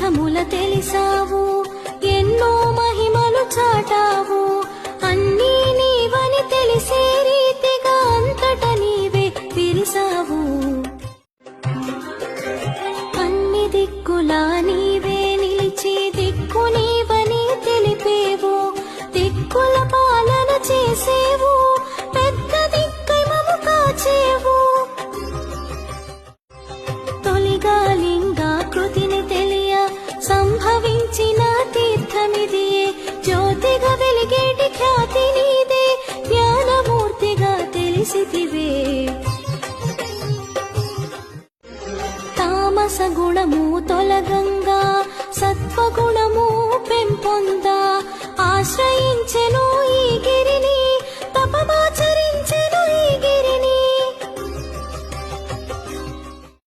విధముల తెలిసావు, ఎన్నో మహిమలు చాటావు. అన్నీ నీవని తెలిసే రీతిగా అంతట నీవే విరిసావు. అన్ని దిక్కులా నీవే నిలిచి దిక్కు నీవని తెలిపేవు. దిక్కుల పాలన చేసేవు, పెద్ద దిక్కై మము కాచేవు. తొలిగా లింగాకృతిని తెలియ సంభవించిన తీర్థమిదియే. జ్యోతిగా వెలిగేటి ఖ్యాతి నీదే, జ్ఞానమూర్తిగా తెలిసితివే. తామస గుణము తొలగంగా సత్వగుణము పెంపొందా. ఆశ్రయించెను ఈ